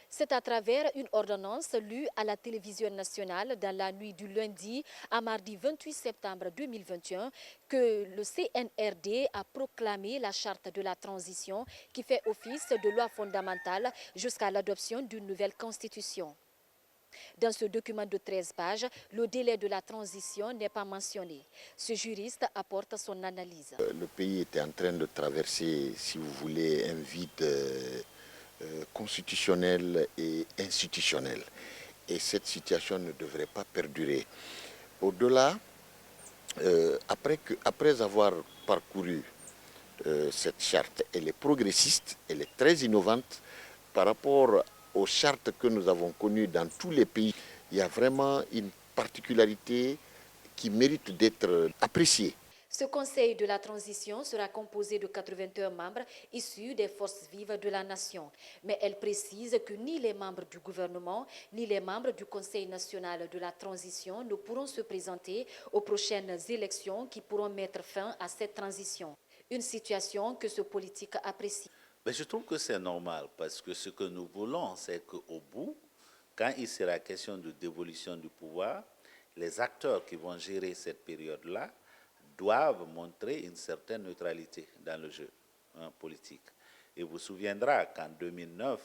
C'est à travers une ordonnance lue à la télévision nationale dans la nuit du lundi à mardi 28 septembre 2021 que le CNRD a proclamé la charte de la transition qui fait office de loi fondamentale jusqu'à l'adoption d'une nouvelle constitution. Dans ce document de 13 pages, le délai de la transition n'est pas mentionné. Ce juriste apporte son analyse. Le pays était en train de traverser, si vous voulez, un vide constitutionnel et institutionnel. Et cette situation ne devrait pas perdurer. Au-delà, après avoir parcouru cette charte, elle est progressiste, elle est très innovante par rapport aux chartes que nous avons connues dans tous les pays. Il y a vraiment une particularité qui mérite d'être appréciée. Ce conseil de la transition sera composé de 81 membres issus des forces vives de la nation. Mais elle précise que ni les membres du gouvernement, ni les membres du Conseil national de la transition ne pourront se présenter aux prochaines élections qui pourront mettre fin à cette transition. Une situation que ce politique apprécie. Mais je trouve que c'est normal parce que ce que nous voulons, c'est qu'au bout, quand il sera question de dévolution du pouvoir, les acteurs qui vont gérer cette période-là doivent montrer une certaine neutralité dans le jeu politique. Et vous vous souviendrez qu'en 2009,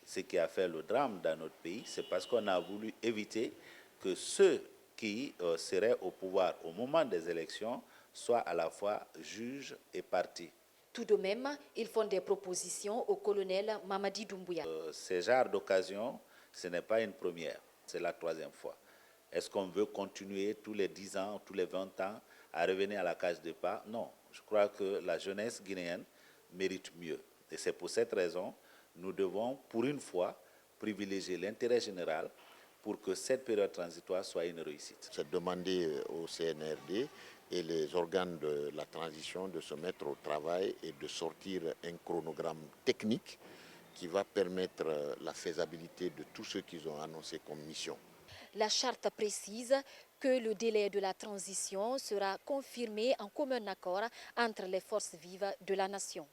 ce qui a fait le drame dans notre pays, c'est parce qu'on a voulu éviter que ceux qui seraient au pouvoir au moment des élections soient à la fois juges et partis. Tout de même, ils font des propositions au colonel Mamadi Doumbouya. Ces genres d'occasion, ce n'est pas une première, c'est la troisième fois. Est-ce qu'on veut continuer tous les 10 ans, tous les 20 ans à revenir à la case départ? Non, je crois que la jeunesse guinéenne mérite mieux. Et c'est pour cette raison nous devons, pour une fois, privilégier l'intérêt général pour que cette période transitoire soit une réussite. C'est demander au CNRD et les organes de la transition de se mettre au travail et de sortir un chronogramme technique qui va permettre la faisabilité de tout ce qu'ils ont annoncé comme mission. La charte précise que le délai de la transition sera confirmé en commun accord entre les forces vives de la nation.